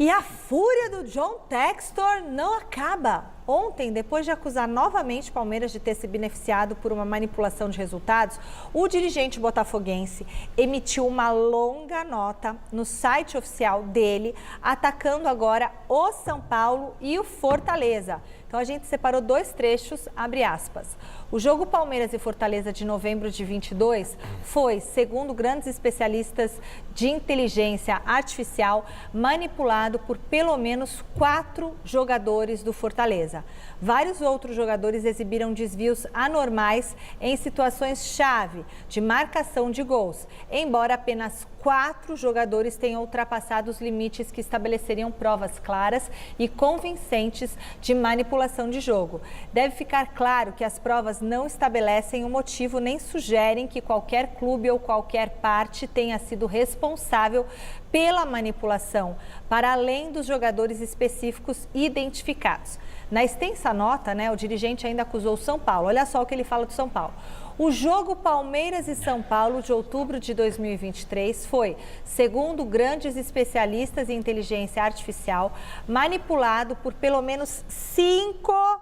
E a fúria do John Textor não acaba. Ontem, depois de acusar novamente o Palmeiras de ter se beneficiado por uma manipulação de resultados, o dirigente botafoguense emitiu uma longa nota no site oficial dele, atacando agora o São Paulo e o Fortaleza. Então a gente separou dois trechos, abre aspas. O jogo Palmeiras e Fortaleza de novembro de 22 foi, segundo grandes especialistas de inteligência artificial, manipulado por pelo menos 4 jogadores do Fortaleza. Vários outros jogadores exibiram desvios anormais em situações-chave de marcação de gols, embora apenas 4 jogadores tenham ultrapassado os limites que estabeleceriam provas claras e convincentes de manipulação de jogo. Deve ficar claro que as provas não estabelecem o motivo nem sugerem que qualquer clube ou qualquer parte tenha sido responsável pela manipulação, para além dos jogadores específicos identificados. Na extensa nota, o dirigente ainda acusou o São Paulo. Olha só o que ele fala do São Paulo. O jogo Palmeiras e São Paulo de outubro de 2023 foi, segundo grandes especialistas em inteligência artificial, manipulado por pelo menos 5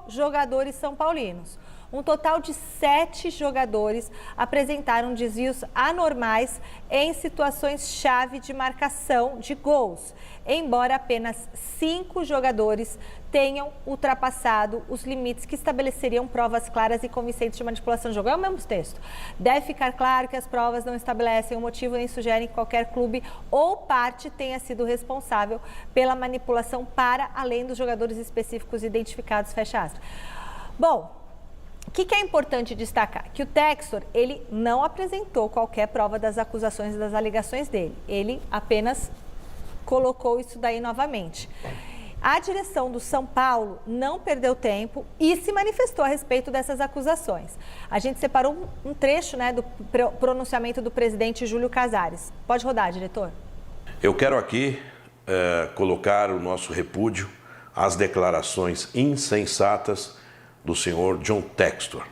jogadores são paulinos. Um total de 7 jogadores apresentaram desvios anormais em situações-chave de marcação de gols, embora apenas 5 jogadores tenham ultrapassado os limites que estabeleceriam provas claras e convincentes de manipulação de jogo. É o mesmo texto. Deve ficar claro que as provas não estabelecem o motivo nem sugerem que qualquer clube ou parte tenha sido responsável pela manipulação para além dos jogadores específicos identificados, fecha aspas. Bom, o que é importante destacar? Que o Textor, ele não apresentou qualquer prova das acusações e das alegações dele. Ele apenas colocou isso daí novamente. A direção do São Paulo não perdeu tempo e se manifestou a respeito dessas acusações. A gente separou um trecho do pronunciamento do presidente Júlio Casares. Pode rodar, diretor. Eu quero aqui colocar o nosso repúdio às declarações insensatas do senhor John Textor.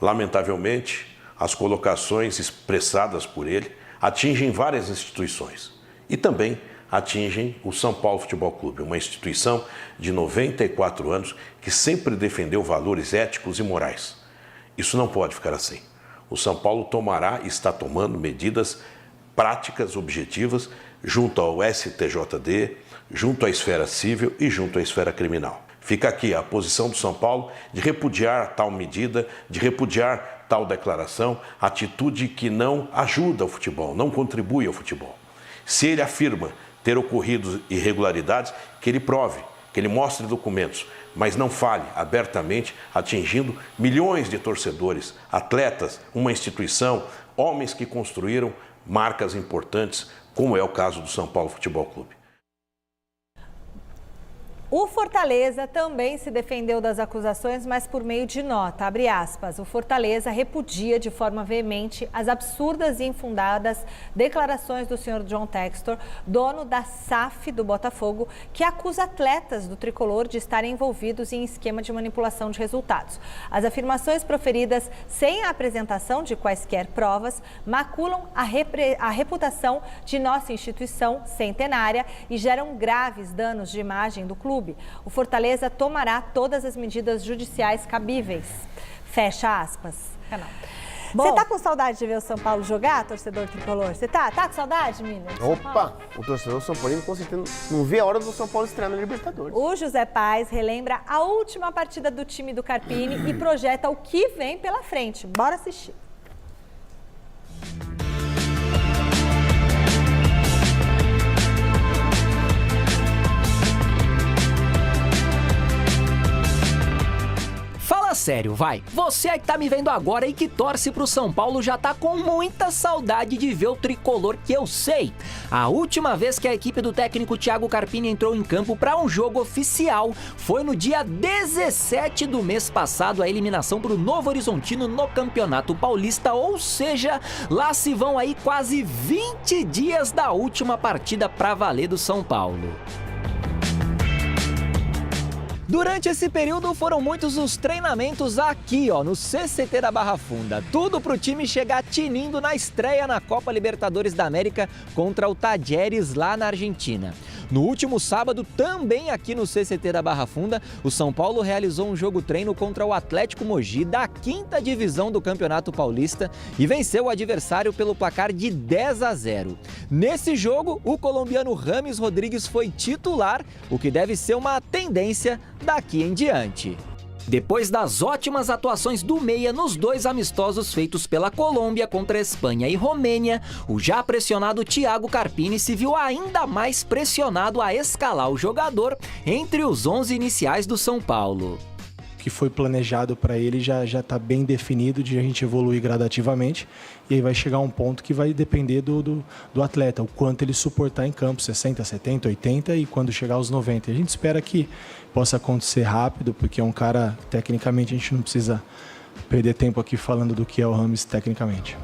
Lamentavelmente, as colocações expressadas por ele atingem várias instituições e também atingem o São Paulo Futebol Clube, uma instituição de 94 anos que sempre defendeu valores éticos e morais. Isso não pode ficar assim. O São Paulo tomará e está tomando medidas práticas, objetivas, junto ao STJD, junto à esfera civil e junto à esfera criminal. Fica aqui a posição do São Paulo de repudiar tal medida, de repudiar tal declaração, atitude que não ajuda o futebol, não contribui ao futebol. Se ele afirma ter ocorrido irregularidades, que ele prove, que ele mostre documentos, mas não fale abertamente, atingindo milhões de torcedores, atletas, uma instituição, homens que construíram marcas importantes, como é o caso do São Paulo Futebol Clube. O Fortaleza também se defendeu das acusações, mas por meio de nota, abre aspas. O Fortaleza repudia de forma veemente as absurdas e infundadas declarações do senhor John Textor, dono da SAF do Botafogo, que acusa atletas do tricolor de estarem envolvidos em esquema de manipulação de resultados. As afirmações proferidas sem a apresentação de quaisquer provas maculam a reputação de nossa instituição centenária e geram graves danos de imagem do clube. O Fortaleza tomará todas as medidas judiciais cabíveis. Fecha aspas. Você tá com saudade de ver o São Paulo jogar, torcedor tricolor? Você tá? Tá com saudade, Miller? Opa! O torcedor São Paulino com certeza não vê a hora do São Paulo estrear na Libertadores. O José Paes relembra a última partida do time do Carpini e projeta o que vem pela frente. Bora assistir. Fala sério, vai. Você que tá me vendo agora e que torce pro São Paulo já tá com muita saudade de ver o tricolor, que eu sei. A última vez que a equipe do técnico Thiago Carpini entrou em campo para um jogo oficial foi no dia 17 do mês passado, a eliminação pro Novo Horizontino no Campeonato Paulista, ou seja, lá se vão aí quase 20 dias da última partida pra valer do São Paulo. Durante esse período foram muitos os treinamentos aqui, no CCT da Barra Funda. Tudo para o time chegar tinindo na estreia na Copa Libertadores da América contra o Talleres lá na Argentina. No último sábado, também aqui no CCT da Barra Funda, o São Paulo realizou um jogo-treino contra o Atlético Mogi da 5ª divisão do Campeonato Paulista e venceu o adversário pelo placar de 10-0. Nesse jogo, o colombiano Rames Rodrigues foi titular, o que deve ser uma tendência daqui em diante. Depois das ótimas atuações do meia nos 2 amistosos feitos pela Colômbia contra Espanha e Romênia, o já pressionado Thiago Carpini se viu ainda mais pressionado a escalar o jogador entre os 11 iniciais do São Paulo. O que foi planejado para ele já está bem definido, de a gente evoluir gradativamente, e aí vai chegar um ponto que vai depender do atleta, o quanto ele suportar em campo, 60, 70, 80 e quando chegar aos 90. A gente espera que possa acontecer rápido, porque é um cara, tecnicamente, a gente não precisa perder tempo aqui falando do que é o Rames tecnicamente.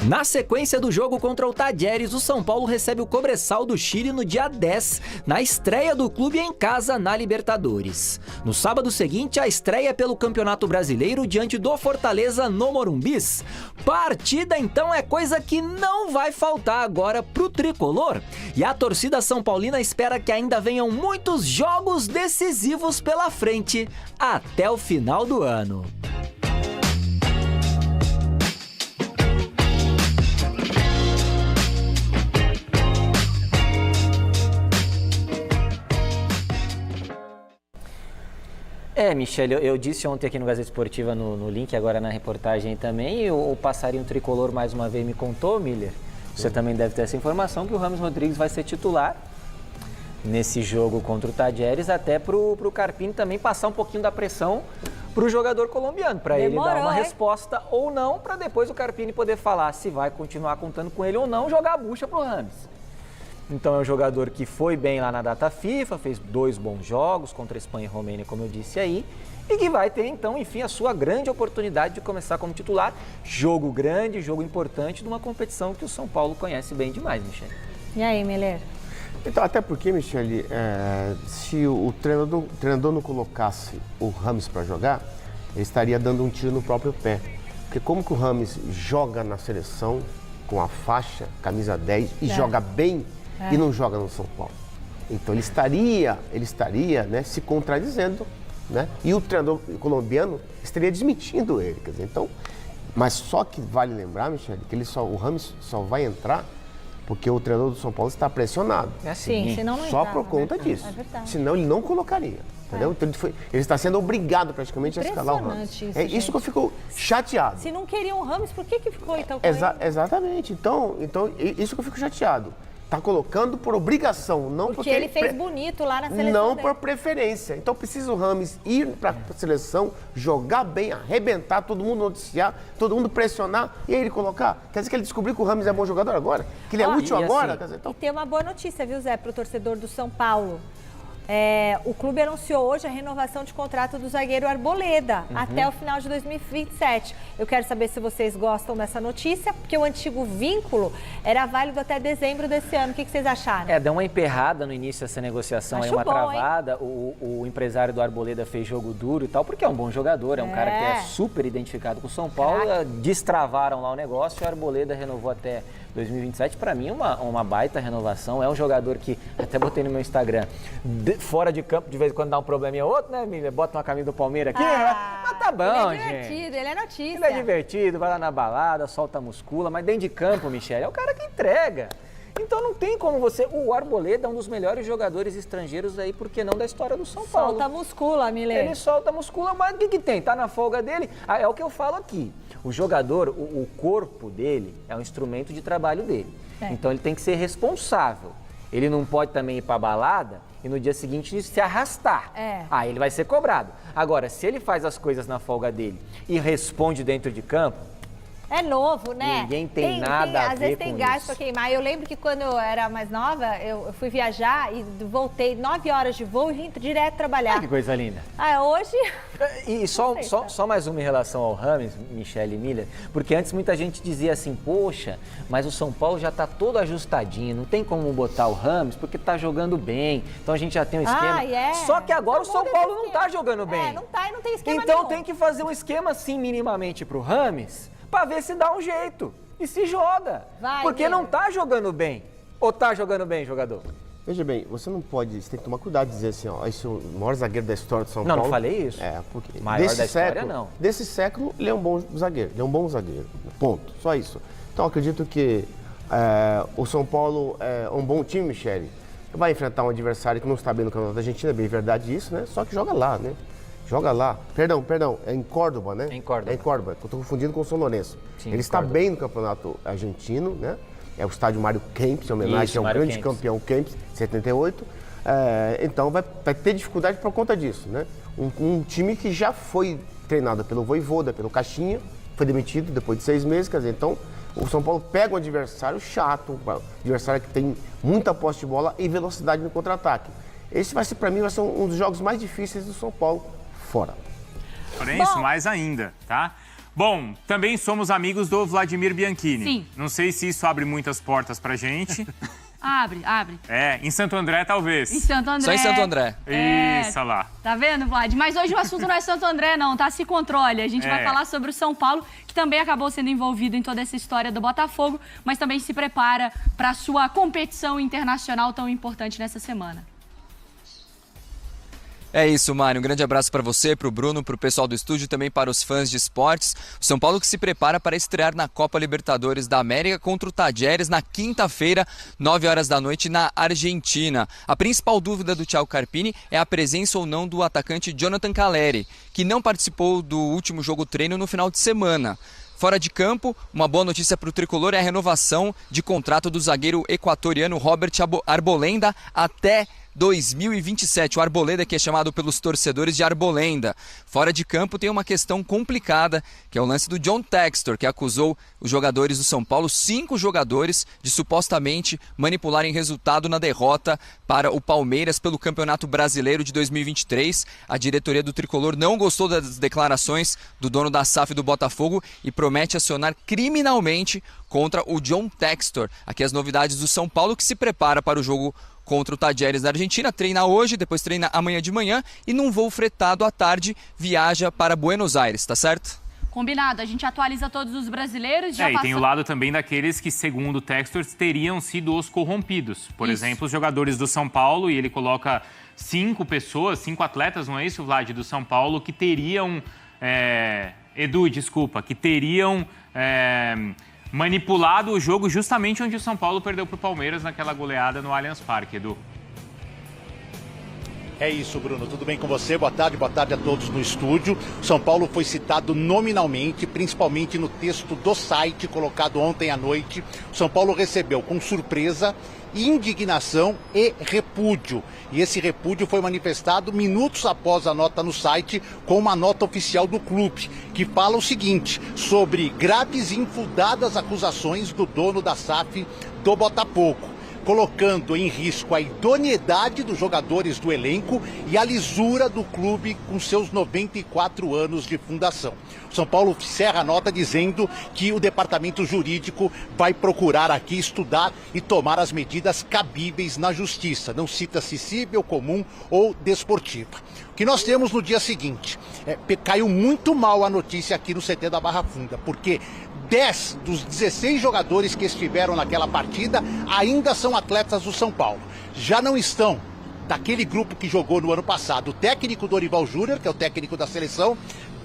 Na sequência do jogo contra o Talleres, o São Paulo recebe o Cobresal do Chile no dia 10, na estreia do clube em casa na Libertadores. No sábado seguinte, a estreia pelo Campeonato Brasileiro diante do Fortaleza no Morumbis. Partida, então, é coisa que não vai faltar agora pro tricolor. E a torcida são paulina espera que ainda venham muitos jogos decisivos pela frente até o final do ano. Michele, eu disse ontem aqui no Gazeta Esportiva, no link, agora na reportagem também, e o passarinho tricolor mais uma vez me contou, Miller, você também deve ter essa informação, que o Rames Rodrigues vai ser titular nesse jogo contra o Talleres, até pro Carpini também passar um pouquinho da pressão pro jogador colombiano, para ele dar uma resposta ou não, para depois o Carpini poder falar se vai continuar contando com ele ou não, jogar a bucha pro Rames. Então é um jogador que foi bem lá na data FIFA, fez 2 bons jogos contra a Espanha e Romênia, como eu disse aí, e que vai ter então, enfim, a sua grande oportunidade de começar como titular. Jogo grande, jogo importante, de uma competição que o São Paulo conhece bem demais, Michele. E aí, Miller? Então, até porque, Michele, se o treinador não colocasse o Rames para jogar, ele estaria dando um tiro no próprio pé. Porque como que o Rames joga na seleção com a faixa, camisa 10, e joga bem, e não joga no São Paulo? Então ele estaria, né, se contradizendo, né? E o treinador colombiano estaria desmentindo ele, quer dizer, então, mas só que vale lembrar, Michele, que o Rames só vai entrar porque o treinador do São Paulo está pressionado. É assim, senão não só entrava, por conta disso. É verdade. Senão ele não colocaria. Entendeu? Então ele está sendo obrigado praticamente a escalar o Rames. Isso que eu fico chateado. Se não queriam o Rames, por que ficou então com Exatamente. Então, isso que eu fico chateado. Está colocando por obrigação, não porque ele fez bonito lá na seleção não dele. Por preferência. Então precisa o Rames ir para a seleção, jogar bem, arrebentar, todo mundo noticiar, todo mundo pressionar e aí ele colocar. Quer dizer que ele descobriu que o Rames é bom jogador agora? Que ele é útil agora? Assim, quer dizer, então... E tem uma boa notícia, viu, Zé, para o torcedor do São Paulo. O clube anunciou hoje a renovação de contrato do zagueiro Arboleda até o final de 2027. Eu quero saber se vocês gostam dessa notícia, porque o antigo vínculo era válido até dezembro desse ano. O que vocês acharam? Deu uma emperrada no início dessa negociação, aí uma travada. O empresário do Arboleda fez jogo duro e tal, porque é um bom jogador, é um cara que é super identificado com o São Paulo. Destravaram lá o negócio e o Arboleda renovou até 2027, para mim, uma baita renovação. É um jogador que, até botei no meu Instagram, fora de campo, de vez em quando dá um probleminha ou outro, né, Emília? Bota uma camisa do Palmeiras aqui, mas tá bom, ele é divertido, ele é notícia. Ele é divertido, vai lá na balada, solta a muscula, mas dentro de campo, Michele, é o cara que entrega. Então não tem como você... O Arboleda é um dos melhores jogadores estrangeiros aí, por que não, da história do São Paulo. Solta a muscula, Miller. Ele solta a muscula, mas o que tem? Tá na folga dele? É o que eu falo aqui. O jogador, o corpo dele é um instrumento de trabalho dele. Então ele tem que ser responsável. Ele não pode também ir pra balada e no dia seguinte se arrastar. Aí ele vai ser cobrado. Agora, se ele faz as coisas na folga dele e responde dentro de campo, É novo, né? Ninguém tem nada a ver às vezes tem com gás isso. para queimar. Eu lembro que quando eu era mais nova, eu fui viajar e voltei 9 horas de voo e vim direto trabalhar. Que coisa linda. Hoje... E só mais uma em relação ao Rames, Michele Miller, porque antes muita gente dizia assim, poxa, mas o São Paulo já tá todo ajustadinho, não tem como botar o Rames porque tá jogando bem, então a gente já tem um esquema. Só que agora o São Paulo não tá jogando bem. Não tá e não tem esquema Então nenhum. tem que fazer um esquema assim minimamente pro Rames, pra ver se dá um jeito. E se joga. Porque não tá jogando bem. Ou tá jogando bem, jogador? Veja bem, você tem que tomar cuidado de dizer assim, ó, esse é o maior zagueiro da história do São Paulo. Não história isso. Porque maior da história, não. Desse século, ele é um bom zagueiro. Ele é um bom zagueiro. Ponto. Só isso. Então, acredito que o São Paulo é um bom time, Michele. Vai enfrentar um adversário que não está bem no Campeonato da Argentina, é bem verdade isso, né? Só que joga lá, né? Joga lá. Perdão, é em Córdoba, né? É em Córdoba. É em Córdoba. Eu estou confundindo com o São Lourenço. Sim, ele está bem no Campeonato Argentino, né? É o estádio Mário Kempes, em homenagem ao grande campeão Kempes, 78. Então vai ter dificuldade por conta disso, né? Um time que já foi treinado pelo Vojvoda, pelo Caixinha, foi demitido depois de 6 meses, quer dizer, então o São Paulo pega um adversário chato, um adversário que tem muita posse de bola e velocidade no contra-ataque. Esse para mim, vai ser um dos jogos mais difíceis do São Paulo fora. Porém, isso mais ainda, tá? Bom, também somos amigos do Vladimir Bianchini. Sim. Não sei se isso abre muitas portas pra gente. Abre. Em Santo André, talvez. Em Santo André. Só em Santo André. Isso, olha lá. Tá vendo, Vlad? Mas hoje o assunto não é Santo André, não, tá? Se controle. A gente vai falar sobre o São Paulo, que também acabou sendo envolvido em toda essa história do Botafogo, mas também se prepara para a sua competição internacional tão importante nessa semana. É isso, Mário. Um grande abraço para você, para o Bruno, para o pessoal do estúdio e também para os fãs de esportes. O São Paulo que se prepara para estrear na Copa Libertadores da América contra o Tajeres na quinta-feira, 9 horas da noite, na Argentina. A principal dúvida do Thiago Carpini é a presença ou não do atacante Jonathan Calleri, que não participou do último jogo treino no final de semana. Fora de campo, uma boa notícia para o tricolor é a renovação de contrato do zagueiro equatoriano Robert Arbolenda até 2027. O Arboleda, que é chamado pelos torcedores de Arbolenda. Fora de campo tem uma questão complicada, que é o lance do John Textor, que acusou os jogadores do São Paulo, 5 jogadores, de supostamente manipularem resultado na derrota para o Palmeiras pelo Campeonato Brasileiro de 2023. A diretoria do tricolor não gostou das declarações do dono da SAF do Botafogo e promete acionar criminalmente contra o John Textor. Aqui as novidades do São Paulo, que se prepara para o jogo contra o Tajeres da Argentina, treina hoje, depois treina amanhã de manhã e num voo fretado à tarde viaja para Buenos Aires, tá certo? Combinado, a gente atualiza todos os brasileiros. E tem o lado também daqueles que, segundo o Textor, teriam sido os corrompidos. Por exemplo, os jogadores do São Paulo, e ele coloca 5 pessoas, 5 atletas, não é isso, Vlad, do São Paulo, que teriam... que teriam... manipulado o jogo justamente onde o São Paulo perdeu para o Palmeiras naquela goleada no Allianz Parque, Edu. É isso, Bruno. Tudo bem com você? Boa tarde a todos no estúdio. São Paulo foi citado nominalmente, principalmente no texto do site colocado ontem à noite. O São Paulo recebeu com surpresa, indignação e repúdio. E esse repúdio foi manifestado minutos após a nota no site, com uma nota oficial do clube, que fala o seguinte, sobre graves e infundadas acusações do dono da SAF do Botafogo, colocando em risco a idoneidade dos jogadores do elenco e a lisura do clube com seus 94 anos de fundação. O São Paulo encerra a nota dizendo que o departamento jurídico vai procurar aqui estudar e tomar as medidas cabíveis na justiça. Não cita se civil, comum ou desportiva. O que nós temos no dia seguinte, caiu muito mal a notícia aqui no CT da Barra Funda, porque 10 dos 16 jogadores que estiveram naquela partida ainda são atletas do São Paulo. Já não estão daquele grupo que jogou no ano passado o técnico Dorival Júnior, que é o técnico da seleção,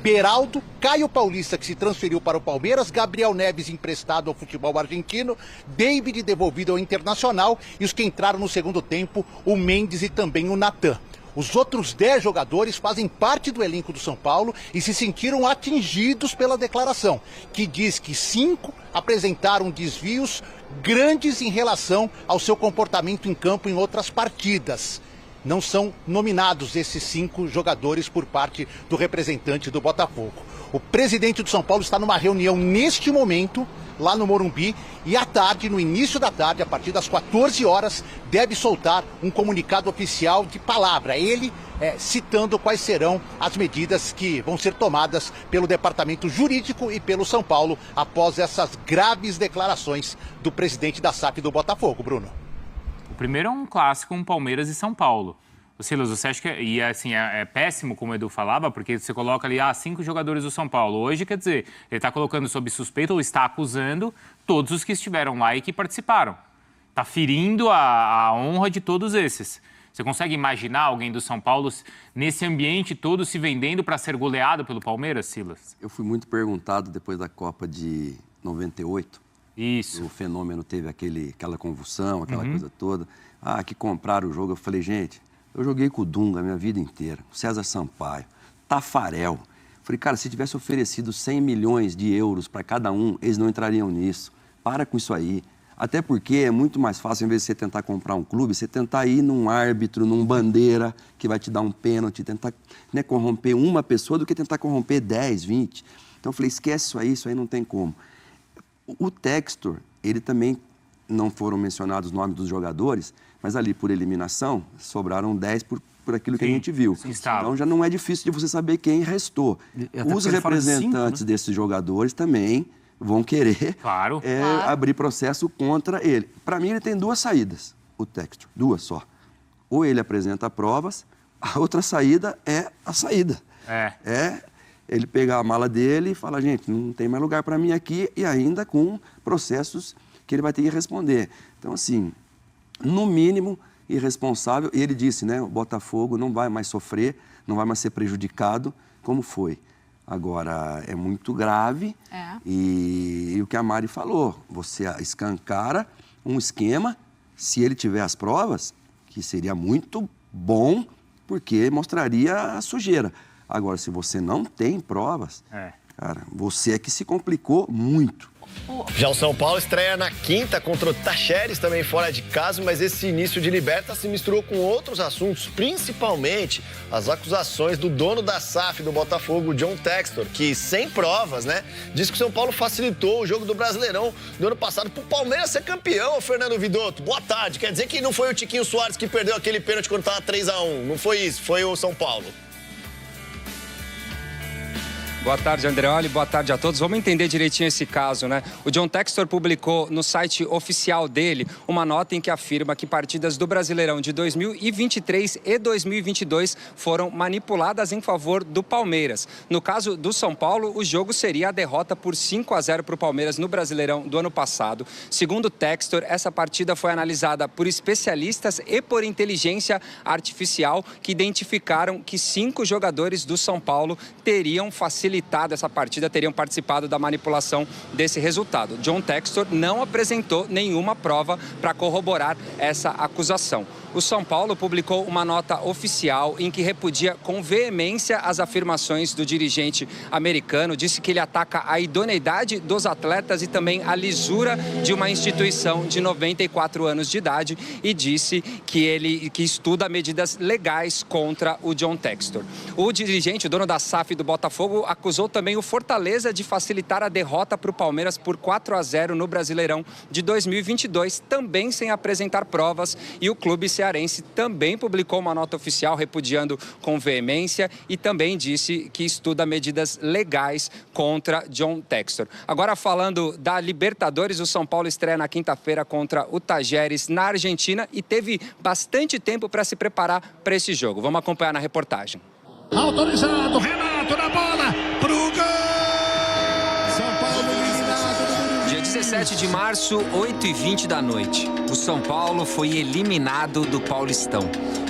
Beraldo, Caio Paulista, que se transferiu para o Palmeiras, Gabriel Neves emprestado ao futebol argentino, David devolvido ao Internacional e os que entraram no segundo tempo, o Mendes e também o Natan. Os outros 10 jogadores fazem parte do elenco do São Paulo e se sentiram atingidos pela declaração, que diz que 5 apresentaram desvios grandes em relação ao seu comportamento em campo em outras partidas. Não são nominados esses 5 jogadores por parte do representante do Botafogo. O presidente do São Paulo está numa reunião neste momento, lá no Morumbi, e à tarde, no início da tarde, a partir das 14 horas, deve soltar um comunicado oficial de palavra. Ele citando quais serão as medidas que vão ser tomadas pelo Departamento Jurídico e pelo São Paulo após essas graves declarações do presidente da SAF do Botafogo, Bruno. O primeiro é um clássico, um Palmeiras e São Paulo. Silas, você acha que é péssimo, como o Edu falava, porque você coloca ali 5 jogadores do São Paulo. Hoje, quer dizer, ele está colocando sob suspeita ou está acusando todos os que estiveram lá e que participaram. Está ferindo a honra de todos esses. Você consegue imaginar alguém do São Paulo nesse ambiente todo se vendendo para ser goleado pelo Palmeiras, Silas? Eu fui muito perguntado depois da Copa de 98. Isso. O Fenômeno teve aquela convulsão, aquela coisa toda. Que compraram o jogo. Eu falei, gente, eu joguei com o Dunga a minha vida inteira. César Sampaio, Tafarel. Falei, cara, se tivesse oferecido 100 milhões de euros para cada um, eles não entrariam nisso. Para com isso aí. Até porque é muito mais fácil, em vez de você tentar comprar um clube, você tentar ir num árbitro, num bandeira, que vai te dar um pênalti, tentar corromper uma pessoa do que tentar corromper 10, 20. Então eu falei, esquece isso aí não tem como. O Textor, ele também, não foram mencionados os nomes dos jogadores, mas ali por eliminação, sobraram 10 por aquilo que a gente viu. Então já não é difícil de você saber quem restou. Os representantes desses jogadores também vão querer abrir processo contra ele. Para mim, ele tem 2 saídas, o Textor, 2 só. Ou ele apresenta provas, a outra saída é a saída. É ele pegar a mala dele e falar, gente, não tem mais lugar para mim aqui, e ainda com processos que ele vai ter que responder. Então, assim, no mínimo, irresponsável. E ele disse, né, o Botafogo não vai mais sofrer, não vai mais ser prejudicado como foi. Agora, é muito grave e o que a Mari falou, você escancara um esquema, se ele tiver as provas, que seria muito bom, porque mostraria a sujeira. Agora, se você não tem provas, cara, você é que se complicou muito. Já o São Paulo estreia na quinta contra o Tajeres, também fora de casa, mas esse início de Liberta se misturou com outros assuntos, principalmente as acusações do dono da SAF do Botafogo, John Textor, que, sem provas, né, disse que o São Paulo facilitou o jogo do Brasileirão do ano passado para o Palmeiras ser campeão. Fernando Vidotto, boa tarde. Quer dizer que não foi o Tiquinho Soares que perdeu aquele pênalti quando estava 3-1, não foi isso, foi o São Paulo. Boa tarde, Andreoli. Boa tarde a todos. Vamos entender direitinho esse caso, né? O John Textor publicou no site oficial dele uma nota em que afirma que partidas do Brasileirão de 2023 e 2022 foram manipuladas em favor do Palmeiras. No caso do São Paulo, o jogo seria a derrota por 5-0 para o Palmeiras no Brasileirão do ano passado. Segundo Textor, essa partida foi analisada por especialistas e por inteligência artificial que identificaram que 5 jogadores do São Paulo teriam facilitado essa partida, teriam participado da manipulação desse resultado. John Textor não apresentou nenhuma prova para corroborar essa acusação. O São Paulo publicou uma nota oficial em que repudia com veemência as afirmações do dirigente americano, disse que ele ataca a idoneidade dos atletas e também a lisura de uma instituição de 94 anos de idade e disse que estuda medidas legais contra o John Textor. O dirigente, o dono da SAF do Botafogo, acusou também o Fortaleza de facilitar a derrota para o Palmeiras por 4-0 no Brasileirão de 2022, também sem apresentar provas, e o clube cearense também publicou uma nota oficial repudiando com veemência e também disse que estuda medidas legais contra John Textor. Agora, falando da Libertadores, o São Paulo estreia na quinta-feira contra o Tajeres na Argentina e teve bastante tempo para se preparar para esse jogo. Vamos acompanhar na reportagem. Autorizado, Renato na bola, pro gol! São Paulo eliminado. Dia 17 de março, 8h20 da noite. O São Paulo foi eliminado do Paulistão.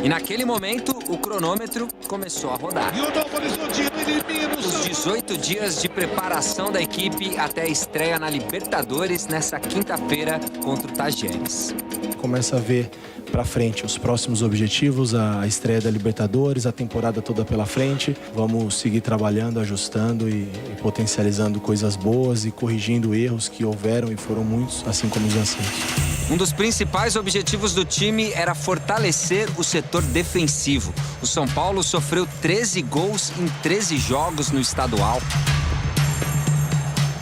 E naquele momento, o cronômetro começou a rodar. E o Novo Horizontino elimina os 18 dias de preparação da equipe até a estreia na Libertadores nessa quinta-feira contra o Tajeres. Começa a ver para frente os próximos objetivos, a estreia da Libertadores, a temporada toda pela frente. Vamos seguir trabalhando, ajustando e potencializando coisas boas e corrigindo erros que houveram e foram muitos, assim como os acertos. Um dos principais objetivos do time era fortalecer o setor defensivo. O São Paulo sofreu 13 gols em 13 jogos no estadual.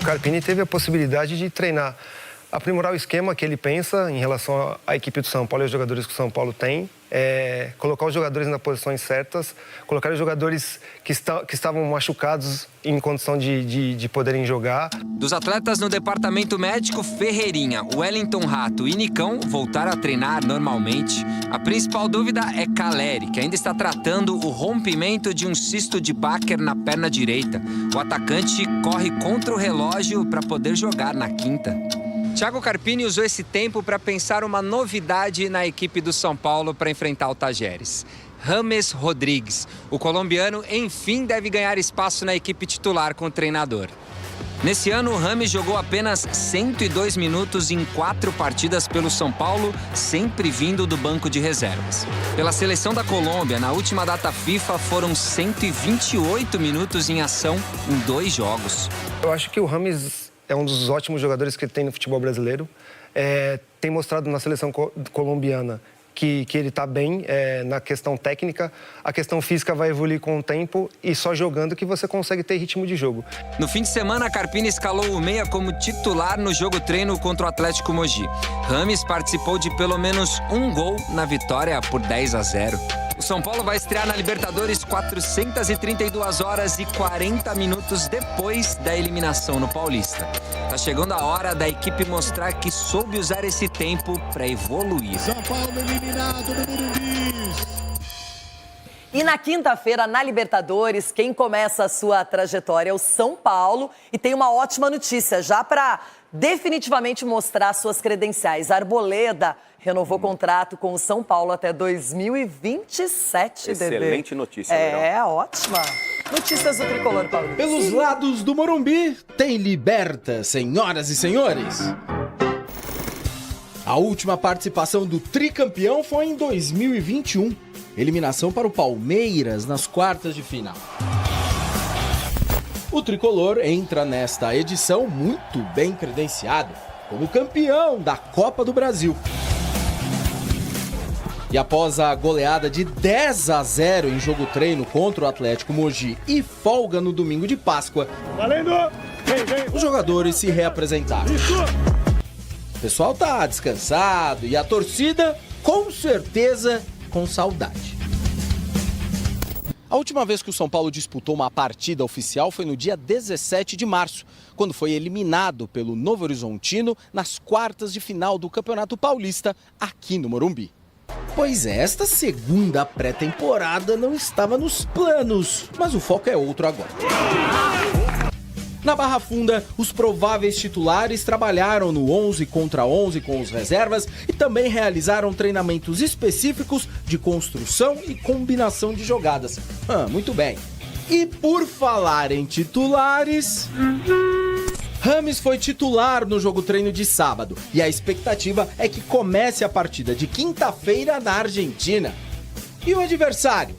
Carpini teve a possibilidade de treinar, aprimorar o esquema que ele pensa em relação à equipe do São Paulo e aos jogadores que o São Paulo tem, colocar os jogadores nas posições certas, colocar os jogadores que estavam machucados em condição de poderem jogar. Dos atletas no departamento médico, Ferreirinha, Wellington Rato e Nicão voltaram a treinar normalmente. A principal dúvida é Caleri, que ainda está tratando o rompimento de um cisto de Bacher na perna direita. O atacante corre contra o relógio para poder jogar na quinta. Thiago Carpini usou esse tempo para pensar uma novidade na equipe do São Paulo para enfrentar o Tajeres. James Rodrigues. O colombiano, enfim, deve ganhar espaço na equipe titular com o treinador. Nesse ano, o James jogou apenas 102 minutos em 4 partidas pelo São Paulo, sempre vindo do banco de reservas. Pela seleção da Colômbia, na última data FIFA, foram 128 minutos em ação em 2 jogos. Eu acho que o James é um dos ótimos jogadores que tem no futebol brasileiro. Tem mostrado na seleção colombiana que ele está bem na questão técnica. A questão física vai evoluir com o tempo e só jogando que você consegue ter ritmo de jogo. No fim de semana, Carpini escalou o meia como titular no jogo-treino contra o Atlético Mogi. James participou de pelo menos um gol na vitória por 10-0. O São Paulo vai estrear na Libertadores 432 horas e 40 minutos depois da eliminação no Paulista. Tá chegando a hora da equipe mostrar que soube usar esse tempo para evoluir. São Paulo eliminado no Morumbi. E na quinta-feira, na Libertadores, quem começa a sua trajetória é o São Paulo. E tem uma ótima notícia, já para definitivamente mostrar suas credenciais. Arboleda renovou contrato com o São Paulo até 2027, Excelente notícia, ótima. Notícias do Tricolor Paulista. Pelos lados do Morumbi, tem Liberta, senhoras e senhores. A última participação do tricampeão foi em 2021. Eliminação para o Palmeiras nas quartas de final. O tricolor entra nesta edição muito bem credenciado como campeão da Copa do Brasil. E após a goleada de 10-0 em jogo-treino contra o Atlético Mogi e folga no domingo de Páscoa, os jogadores se reapresentaram. O pessoal tá descansado e a torcida, com certeza, com saudade. A última vez que o São Paulo disputou uma partida oficial foi no dia 17 de março, quando foi eliminado pelo Novo Horizontino nas quartas de final do Campeonato Paulista aqui no Morumbi. Pois é, esta segunda pré-temporada não estava nos planos, mas o foco é outro agora. Na Barra Funda, os prováveis titulares trabalharam no 11 contra 11 com os reservas e também realizaram treinamentos específicos de construção e combinação de jogadas. Muito bem. E por falar em titulares... James foi titular no jogo-treino de sábado e a expectativa é que comece a partida de quinta-feira na Argentina. E o adversário?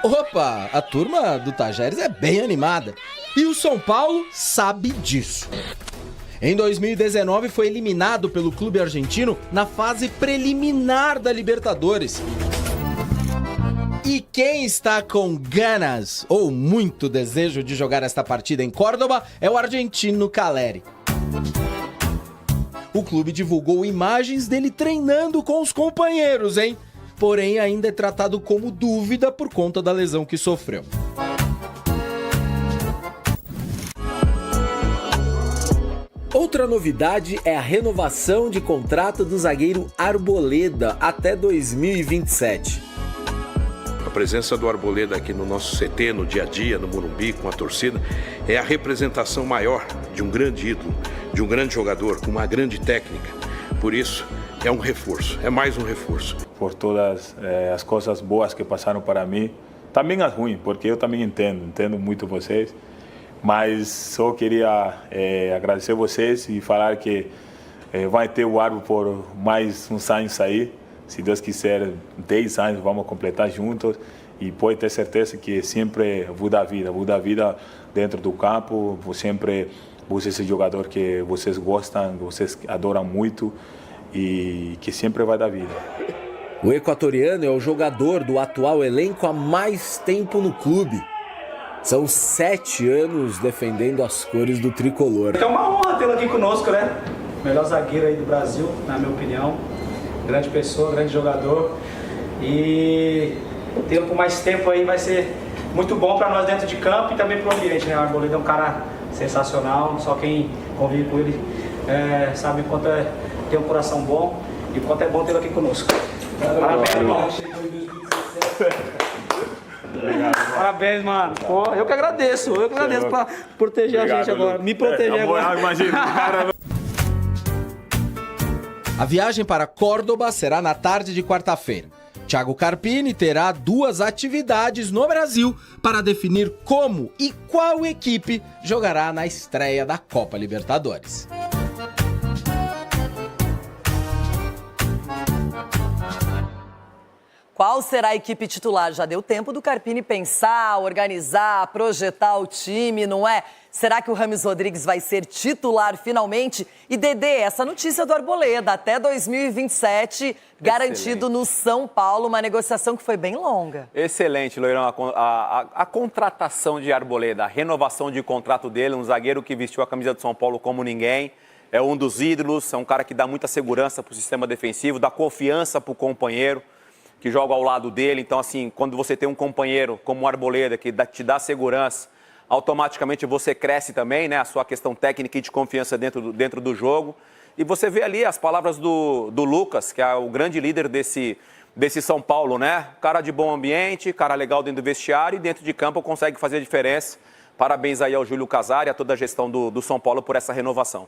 Opa, a turma do Tajeres é bem animada e o São Paulo sabe disso. Em 2019 foi eliminado pelo clube argentino na fase preliminar da Libertadores. E quem está com ganas ou muito desejo de jogar esta partida em Córdoba é o argentino Caleri. O clube divulgou imagens dele treinando com os companheiros, hein? Porém, ainda é tratado como dúvida por conta da lesão que sofreu. Outra novidade é a renovação de contrato do zagueiro Arboleda até 2027. A presença do Arboleda aqui no nosso CT, no dia a dia, no Morumbi, com a torcida, é a representação maior de um grande ídolo, de um grande jogador, com uma grande técnica. Por isso, é um reforço, é mais um reforço. Por todas as coisas boas que passaram para mim, também as ruins, porque eu também entendo muito vocês, mas só queria agradecer vocês e falar que vai ter o Arbo por mais uns anos aí. Se Deus quiser, 10 anos vamos completar juntos e pode ter certeza que sempre vou dar vida dentro do campo, vou sempre ser esse jogador que vocês gostam, vocês adoram muito e que sempre vai dar vida. O equatoriano é o jogador do atual elenco há mais tempo no clube. São 7 anos defendendo as cores do tricolor. É uma honra tê-lo aqui conosco, né? Melhor zagueiro aí do Brasil, na minha opinião. Grande pessoa, grande jogador. E tê-lo por mais tempo aí vai ser muito bom para nós dentro de campo e também para o ambiente, né? O Arboleda é um cara sensacional, só quem convive com ele sabe o quanto tem um coração bom e o quanto é bom tê-lo aqui conosco. Parabéns, irmão. Parabéns, mano. Pô, eu que agradeço por proteger a gente agora, me proteger agora. Imagina. A viagem para Córdoba será na tarde de quarta-feira. Thiago Carpini terá 2 atividades no Brasil para definir como e qual equipe jogará na estreia da Copa Libertadores. Qual será a equipe titular? Já deu tempo do Carpini pensar, organizar, projetar o time, não é? Será que o Rames Rodrigues vai ser titular finalmente? E Dedê, essa notícia do Arboleda, até 2027, garantido no São Paulo, uma negociação que foi bem longa. Excelente, Loirão, a contratação de Arboleda, a renovação de contrato dele, um zagueiro que vestiu a camisa do São Paulo como ninguém, é um dos ídolos, é um cara que dá muita segurança para o sistema defensivo, dá confiança para o companheiro que joga ao lado dele. Então, assim, quando você tem um companheiro como o Arboleda que te dá segurança, automaticamente você cresce também, né? A sua questão técnica e de confiança dentro do jogo. E você vê ali as palavras do Lucas, que é o grande líder desse São Paulo, né? Cara de bom ambiente, cara legal dentro do vestiário e dentro de campo consegue fazer a diferença. Parabéns aí ao Júlio Casari e a toda a gestão do São Paulo por essa renovação.